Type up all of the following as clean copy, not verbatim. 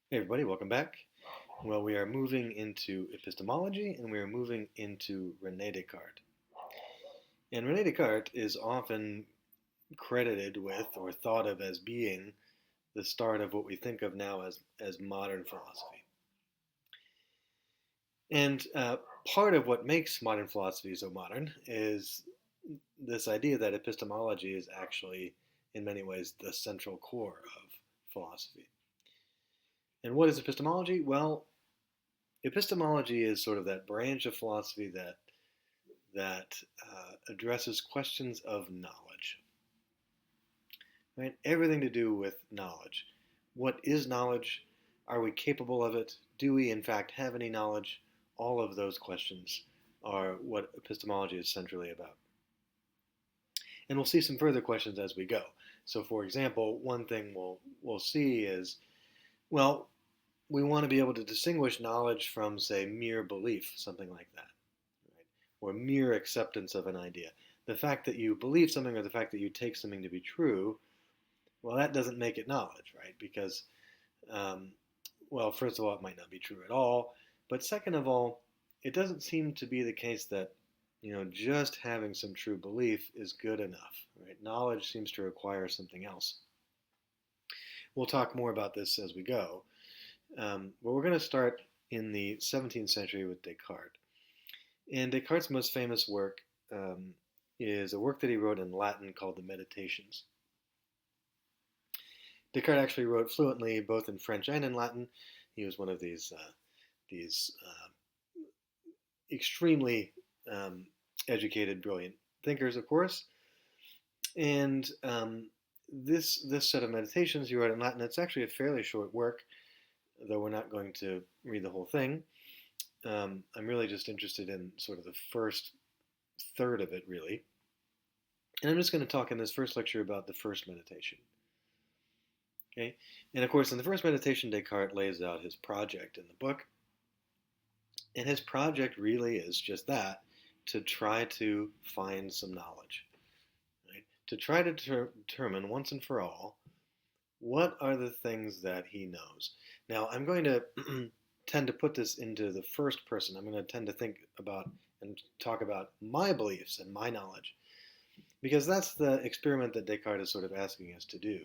Hey everybody, welcome back. Well, we are moving into epistemology and we are moving into Rene Descartes. And Rene Descartes is often credited with or thought of as being the start of what we think of now as modern philosophy. And part of what makes modern philosophy so modern is this idea that epistemology is actually, in many ways, the central core of philosophy. And what is epistemology? Well, epistemology is sort of that branch of philosophy that addresses questions of knowledge, right? Everything to do with knowledge. What is knowledge? Are we capable of it? Do we, in fact, have any knowledge? All of those questions are what epistemology is centrally about. And we'll see some further questions as we go. So, for example, one thing we'll see is, well, we want to be able to distinguish knowledge from, say, mere belief, something like that, right? Or mere acceptance of an idea. The fact that you believe something or the fact that you take something to be true, well, that doesn't make it knowledge, right? Because, um, well, first of all, it might not be true at all. But second of all, it doesn't seem to be the case that just having some true belief is good enough, right? Knowledge seems to require something else. We'll talk more about this as we go. But we're going to start in the 17th century with Descartes. And Descartes' most famous work is a work that he wrote in Latin called the Meditations. Descartes actually wrote fluently both in French and in Latin. He was one of these extremely educated, brilliant thinkers, of course. And this set of meditations he wrote in Latin. It's actually a fairly short work, though we're not going to read the whole thing. I'm really just interested in sort of the first third of it, really. And I'm just going to talk in this first lecture about the first meditation. Okay? And of course, in the first meditation, Descartes lays out his project in the book. And his project really is just that, to try to find some knowledge, right? To try to determine once and for all what are the things that he knows. Now, I'm going to tend to put this into the first person. I'm going to tend to think about and talk about my beliefs and my knowledge, because that's the experiment that Descartes is sort of asking us to do.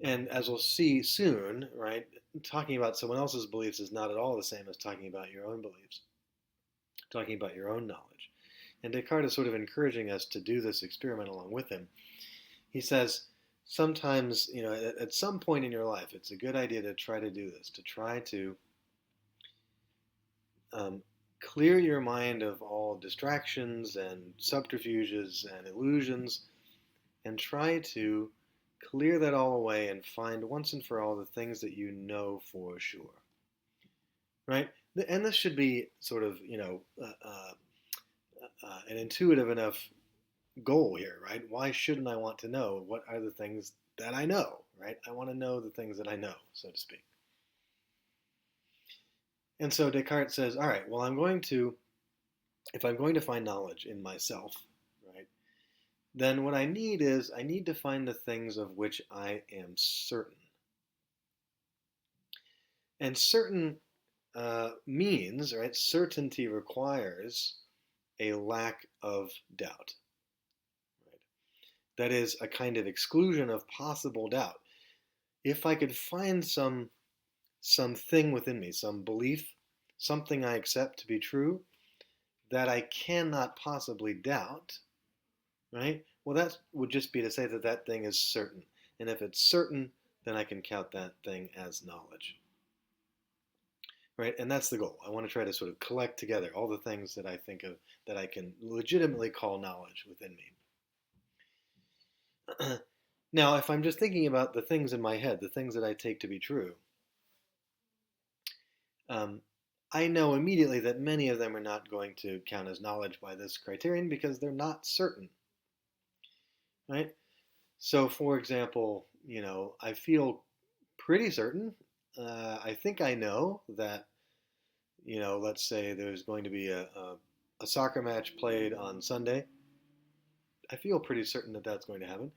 And as we'll see soon, right, talking about someone else's beliefs is not at all the same as talking about your own beliefs, talking about your own knowledge. And Descartes is sort of encouraging us to do this experiment along with him. He says, sometimes, at some point in your life, it's a good idea to try to do this, to try to um, clear your mind of all distractions and subterfuges and illusions, and try to clear that all away and find once and for all the things that you know for sure. Right? And this should be sort of, an intuitive enough goal here, right? Why shouldn't I want to know what are the things that I know, right? I want to know the things that I know, so to speak. And so Descartes says, all right, well, if I'm going to find knowledge in myself, right, then what I need to find the things of which I am certain. And certain means, right, certainty requires a lack of doubt. Right? That is a kind of exclusion of possible doubt. If I could find something within me, some belief, something I accept to be true that I cannot possibly doubt, right? Well, that would just be to say that that thing is certain. And if it's certain, then I can count that thing as knowledge. Right? And that's the goal. I want to try to sort of collect together all the things that I think of that I can legitimately call knowledge within me. Now, if I'm just thinking about the things in my head, the things that I take to be true, um, I know immediately that many of them are not going to count as knowledge by this criterion because they're not certain, right? So, for example, I feel pretty certain. I think I know that, let's say there's going to be a soccer match played on Sunday. I feel pretty certain that that's going to happen.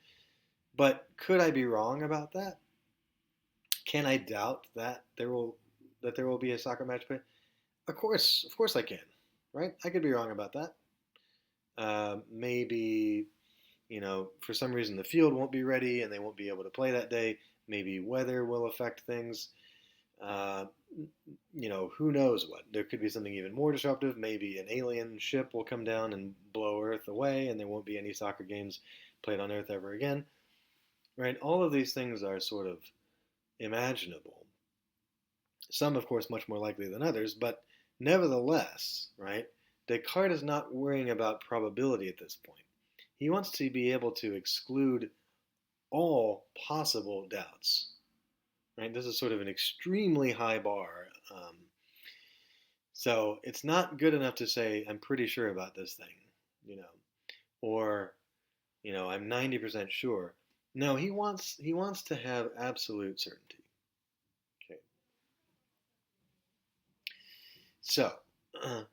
But could I be wrong about that? Can I doubt that there will be a soccer match played? Of course I can. Right? I could be wrong about that. Maybe for some reason the field won't be ready and they won't be able to play that day. Maybe weather will affect things. Uh, who knows what? There could be something even more disruptive. Maybe an alien ship will come down and blow Earth away, and there won't be any soccer games played on Earth ever again. Right? All of these things are sort of imaginable. Some, of course, much more likely than others, but nevertheless, right? Descartes is not worrying about probability at this point. He wants to be able to exclude all possible doubts. Right? This is sort of an extremely high bar. So it's not good enough to say I'm pretty sure about this thing, or I'm 90% sure. No, he wants to have absolute certainty. Okay. So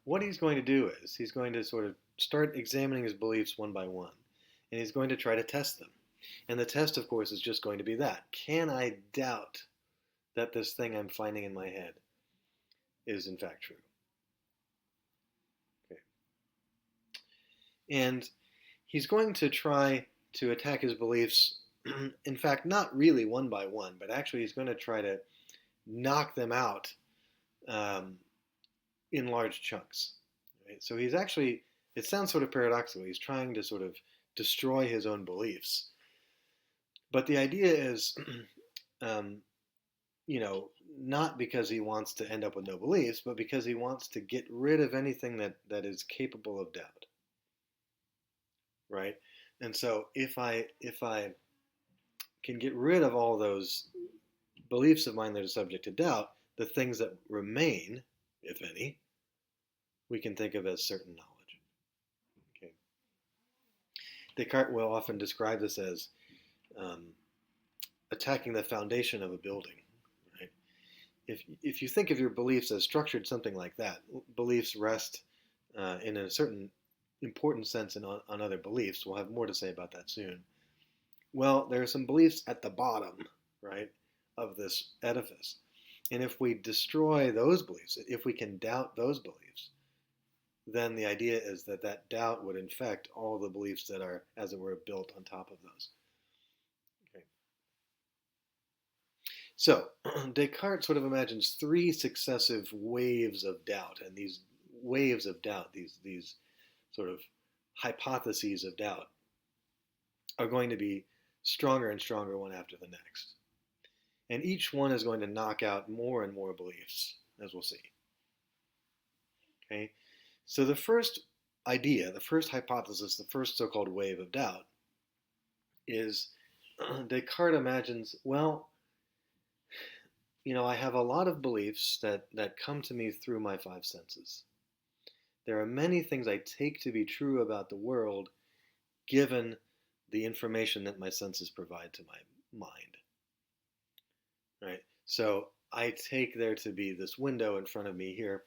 what he's going to do is he's going to sort of start examining his beliefs one by one, and he's going to try to test them. And the test, of course, is just going to be that. Can I doubt that this thing I'm finding in my head is in fact true? Okay. And he's going to try to attack his beliefs, in fact, not really one by one, but actually he's going to try to knock them out um, in large chunks. Right? So he's actually, it sounds sort of paradoxical, he's trying to sort of destroy his own beliefs. But the idea is, um, not because he wants to end up with no beliefs, but because he wants to get rid of anything that is capable of doubt. Right? And so if I can get rid of all those beliefs of mine that are subject to doubt, the things that remain, if any, we can think of as certain knowledge. Okay. Descartes will often describe this as attacking the foundation of a building. Right? If you think of your beliefs as structured something like that, beliefs rest in a certain important sense on other beliefs. We'll have more to say about that soon. Well, there are some beliefs at the bottom, right, of this edifice. And if we destroy those beliefs, if we can doubt those beliefs, then the idea is that that doubt would infect all the beliefs that are, as it were, built on top of those. Okay. So Descartes sort of imagines three successive waves of doubt, and these waves of doubt, these sort of hypotheses of doubt, are going to be stronger and stronger one after the next. And each one is going to knock out more and more beliefs, as we'll see. Okay? So the first idea, the first hypothesis, the first so-called wave of doubt is Descartes imagines, well, I have a lot of beliefs that come to me through my five senses. There are many things I take to be true about the world given the information that my senses provide to my mind. Right? So I take there to be this window in front of me here.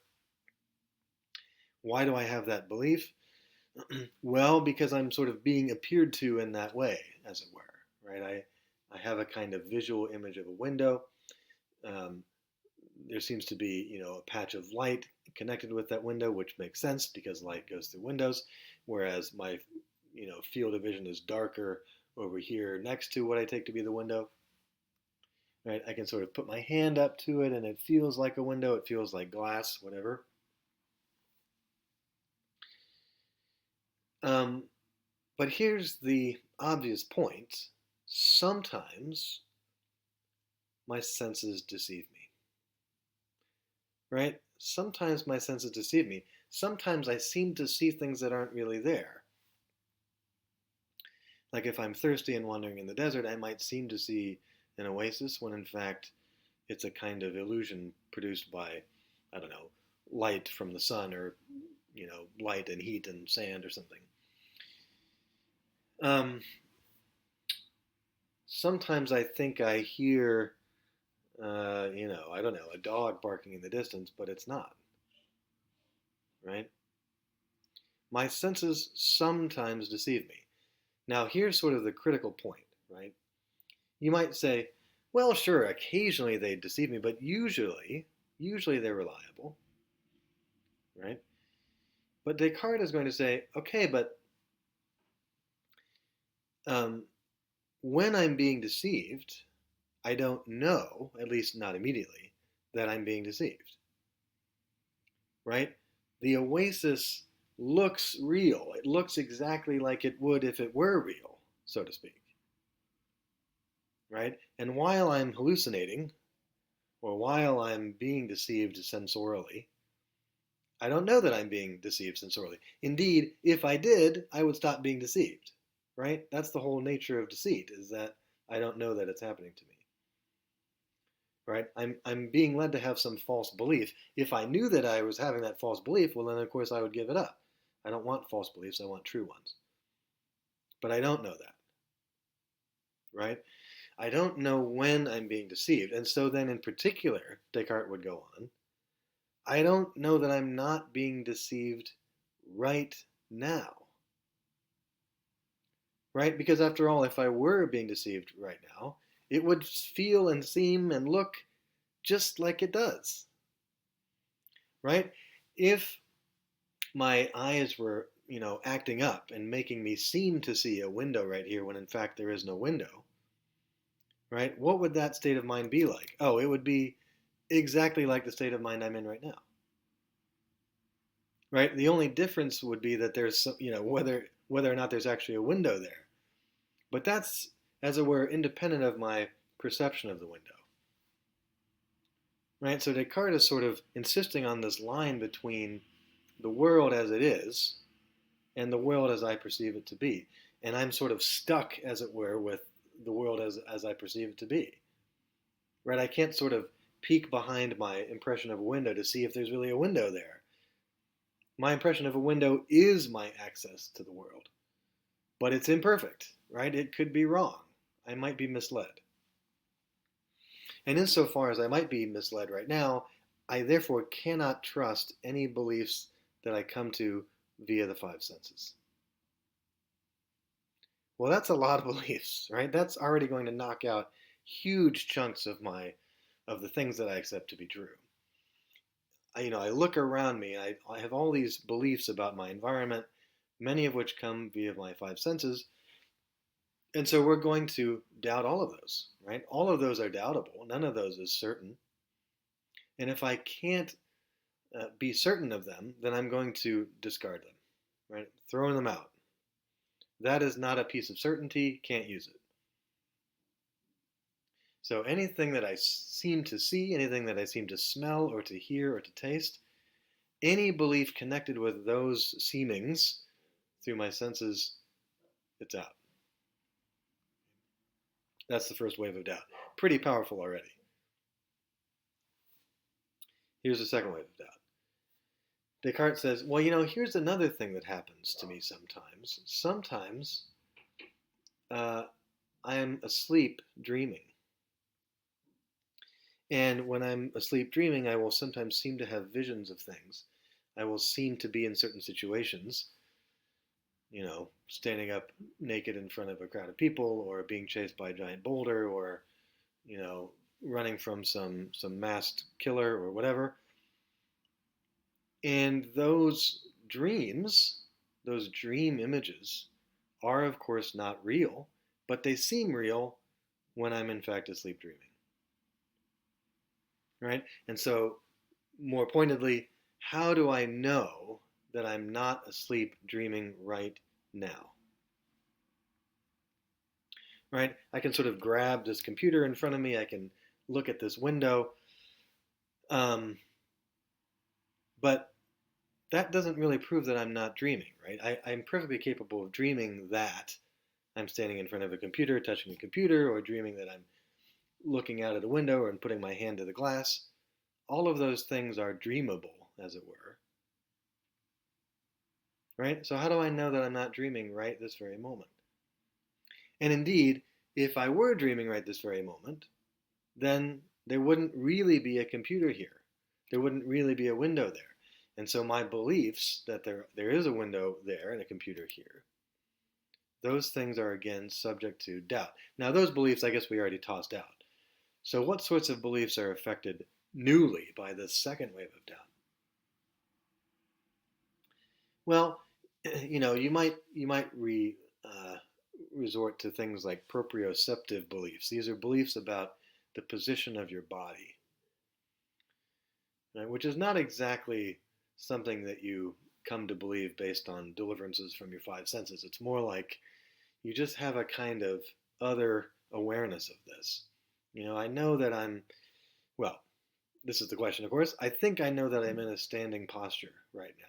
Why do I have that belief? Well, because I'm sort of being appeared to in that way, as it were. Right? I have a kind of visual image of a window. There seems to be, a patch of light connected with that window, which makes sense because light goes through windows, whereas my, field of vision is darker over here next to what I take to be the window. Right? I can sort of put my hand up to it and it feels like a window, it feels like glass, whatever. But here's the obvious point. Sometimes my senses deceive me. Right? Sometimes my senses deceive me. Sometimes I seem to see things that aren't really there. Like if I'm thirsty and wandering in the desert, I might seem to see an oasis when in fact it's a kind of illusion produced by, I don't know, light from the sun or, light and heat and sand or something. Sometimes I think I hear, I don't know, a dog barking in the distance, but it's not. Right? My senses sometimes deceive me. Now, here's sort of the critical point, right? You might say, Well, sure, occasionally they deceive me, but usually they're reliable, right? But Descartes is going to say, okay, but um, when I'm being deceived, I don't know, at least not immediately, that I'm being deceived, right? The oasis looks real. It looks exactly like it would if it were real, so to speak, right? And while I'm hallucinating, or while I'm being deceived sensorially, I don't know that I'm being deceived sensorially. Indeed, if I did, I would stop being deceived, right? That's the whole nature of deceit, is that I don't know that it's happening to me, right? I'm being led to have some false belief. If I knew that I was having that false belief, well, then of course I would give it up. I don't want false beliefs, I want true ones. But I don't know that, right? I don't know when I'm being deceived. And so then, in particular, Descartes would go on, I don't know that I'm not being deceived right now, right? Because after all, if I were being deceived right now, it would feel and seem and look just like it does, right? If my eyes were, acting up and making me seem to see a window right here when in fact there is no window, right? What would that state of mind be like? Oh, it would be exactly like the state of mind I'm in right now, right? The only difference would be that there's, whether or not there's actually a window there. But that's, as it were, independent of my perception of the window, right? So Descartes is sort of insisting on this line between the world as it is and the world as I perceive it to be. And I'm sort of stuck, as it were, with the world as I perceive it to be, right? I can't sort of peek behind my impression of a window to see if there's really a window there. My impression of a window is my access to the world, but it's imperfect, right? It could be wrong. I might be misled. And insofar as I might be misled right now, I therefore cannot trust any beliefs that I come to via the five senses. Well, that's a lot of beliefs, right? That's already going to knock out huge chunks of the things that I accept to be true. I look around me. I have all these beliefs about my environment, many of which come via my five senses, and so we're going to doubt all of those, right? All of those are doubtable. None of those is certain. And if I can't be certain of them, then I'm going to discard them, right? Throwing them out. That is not a piece of certainty. Can't use it. So anything that I seem to see, anything that I seem to smell or to hear or to taste, any belief connected with those seemings through my senses, it's out. That's the first wave of doubt. Pretty powerful already. Here's the second wave of doubt. Descartes says, well, here's another thing that happens to me sometimes. Sometimes I am asleep dreaming. And when I'm asleep dreaming, I will sometimes seem to have visions of things. I will seem to be in certain situations, standing up naked in front of a crowd of people, or being chased by a giant boulder, or, running from some masked killer or whatever. And those dreams, those dream images, are of course not real, but they seem real when I'm in fact asleep dreaming. Right? And so, more pointedly, how do I know that I'm not asleep dreaming right now? Right? I can sort of grab this computer in front of me, I can look at this window, um, but that doesn't really prove that I'm not dreaming, right? I'm perfectly capable of dreaming that I'm standing in front of a computer, touching a computer, or dreaming that I'm looking out at a window and putting my hand to the glass. All of those things are dreamable, as it were. Right? So how do I know that I'm not dreaming right this very moment? And indeed, if I were dreaming right this very moment, then there wouldn't really be a computer here. There wouldn't really be a window there. And so my beliefs that there is a window there and a computer here, those things are again subject to doubt. Now those beliefs I guess we already tossed out. So, what sorts of beliefs are affected newly by this second wave of doubt? Well, you might resort to things like proprioceptive beliefs. These are beliefs about the position of your body, right? Which is not exactly something that you come to believe based on deliverances from your five senses. It's more like you just have a kind of other awareness of this. I know that well, this is the question, of course. I think I know that I'm in a standing posture right now.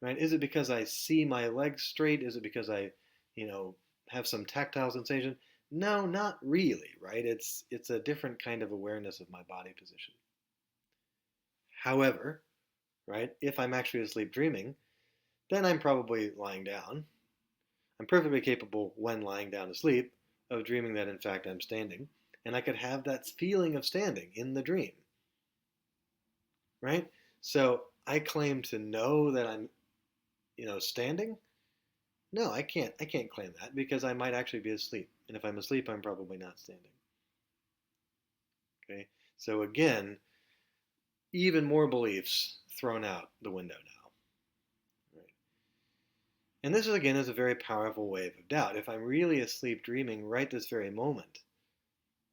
Right? Is it because I see my legs straight? Is it because I, you know, have some tactile sensation? No, not really, right? It's a different kind of awareness of my body position. However, right, if I'm actually asleep dreaming, then I'm probably lying down. I'm perfectly capable when lying down asleep of dreaming that in fact I'm standing, and I could have that feeling of standing in the dream, right? So I claim to know that I'm, standing. No, I can't. I can't claim that because I might actually be asleep, and if I'm asleep, I'm probably not standing. Okay. So again, even more beliefs thrown out the window now. Right. And this again is a very powerful wave of doubt. If I'm really asleep dreaming right this very moment,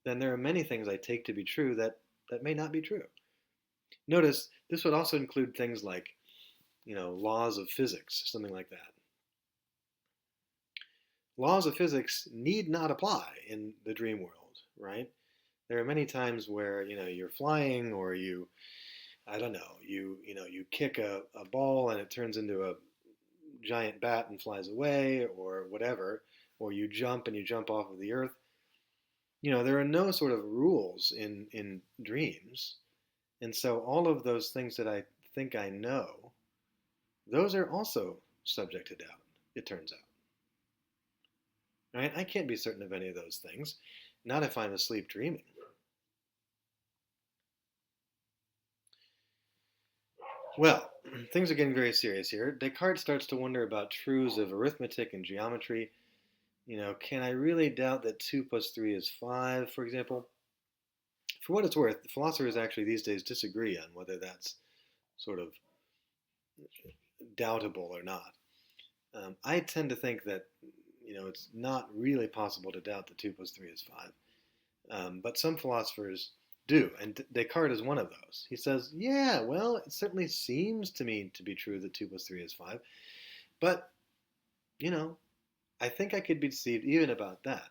then there are many things I take to be true that may not be true. Notice this would also include things like, laws of physics, something like that. Laws of physics need not apply in the dream world, right? There are many times where you're flying, or I don't know, you kick a ball and it turns into a giant bat and flies away, or whatever, or you jump and you jump off of the earth. There are no sort of rules in dreams, and so all of those things that I think I know, those are also subject to doubt. It turns out, right? I can't be certain of any of those things, not if I'm asleep dreaming. Well, things are getting very serious here. Descartes starts to wonder about truths of arithmetic and geometry. Can I really doubt that 2 plus 3 is 5, for example? For what it's worth, philosophers actually these days disagree on whether that's sort of doubtable or not. I tend to think that, it's not really possible to doubt that 2 plus 3 is 5. But some philosophers do, and Descartes is one of those. He says, yeah, well, it certainly seems to me to be true that 2 plus 3 is 5, but, you know, I think I could be deceived even about that.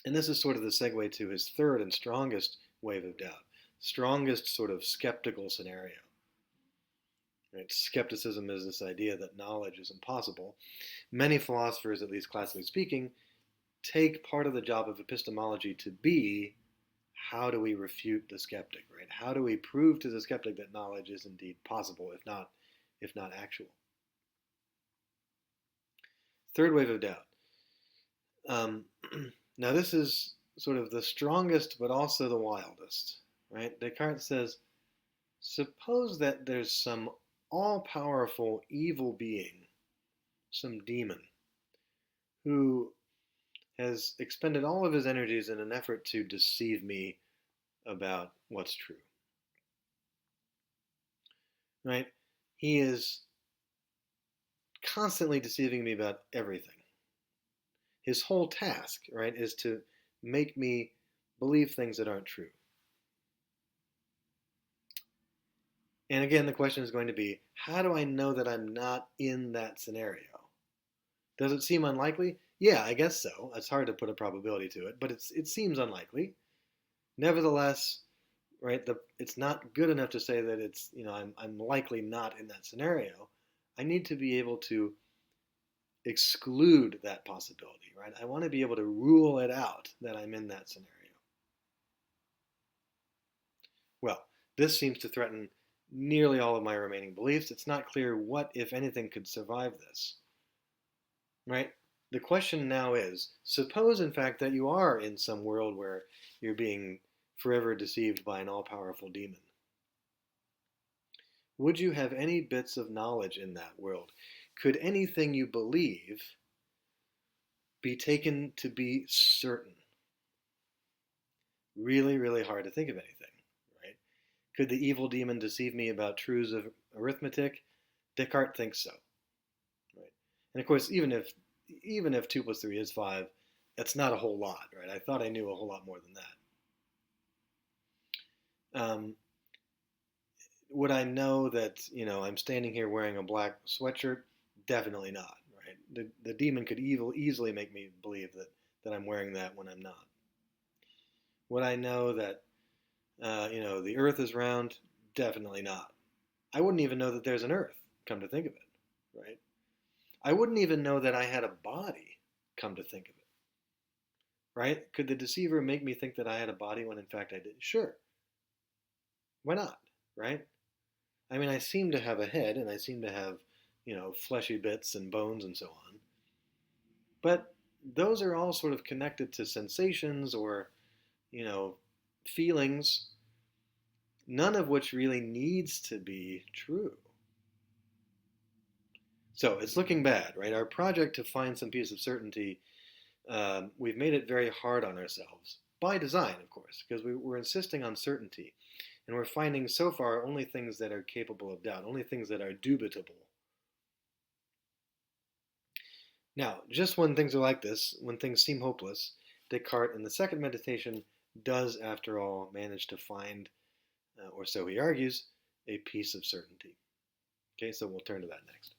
And this is sort of the segue to his third and strongest wave of doubt, strongest sort of skeptical scenario. Right? Skepticism is this idea that knowledge is impossible. Many philosophers, at least classically speaking, take part of the job of epistemology to be, how do we refute the skeptic, right? How do we prove to the skeptic that knowledge is indeed possible, if not actual? Third wave of doubt. Um, Now this is sort of the strongest, but also the wildest, right? Descartes says, suppose that there's some all-powerful evil being, some demon, who has expended all of his energies in an effort to deceive me about what's true. Right? He is constantly deceiving me about everything. His whole task, right, is to make me believe things that aren't true. And again, the question is going to be, how do I know that I'm not in that scenario? Does it seem unlikely? Yeah, I guess so. It's hard to put a probability to it, but it seems unlikely. Nevertheless, right, it's not good enough to say that I'm likely not in that scenario. I need to be able to exclude that possibility, right? I want to be able to rule it out that I'm in that scenario. Well, this seems to threaten nearly all of my remaining beliefs. It's not clear what, if anything, could survive this, right? The question now is, suppose in fact that you are in some world where you're being forever deceived by an all-powerful demon. Would you have any bits of knowledge in that world? Could anything you believe be taken to be certain? really, really hard to think of anything, right? Could the evil demon deceive me about truths of arithmetic? Descartes thinks so, right? And of course, even if 2 plus 3 is 5, that's not a whole lot, right? I thought I knew a whole lot more than that. Would I know that I'm standing here wearing a black sweatshirt? Definitely not, right? The demon could easily make me believe that I'm wearing that when I'm not. Would I know that the Earth is round? Definitely not. I wouldn't even know that there's an Earth. Come to think of it, right? I wouldn't even know that I had a body. Come to think of it, right? Could the deceiver make me think that I had a body when in fact I did? Sure. Why not, right? I mean, I seem to have a head and I seem to have, fleshy bits and bones and so on. But those are all sort of connected to sensations or, you know, feelings, none of which really needs to be true. So it's looking bad, right? Our project to find some piece of certainty, we've made it very hard on ourselves by design, of course, because we're insisting on certainty. And we're finding so far only things that are capable of doubt, only things that are dubitable. Now, just when things are like this, when things seem hopeless, Descartes in the second meditation does, after all, manage to find, or so he argues, a piece of certainty. Okay, so we'll turn to that next.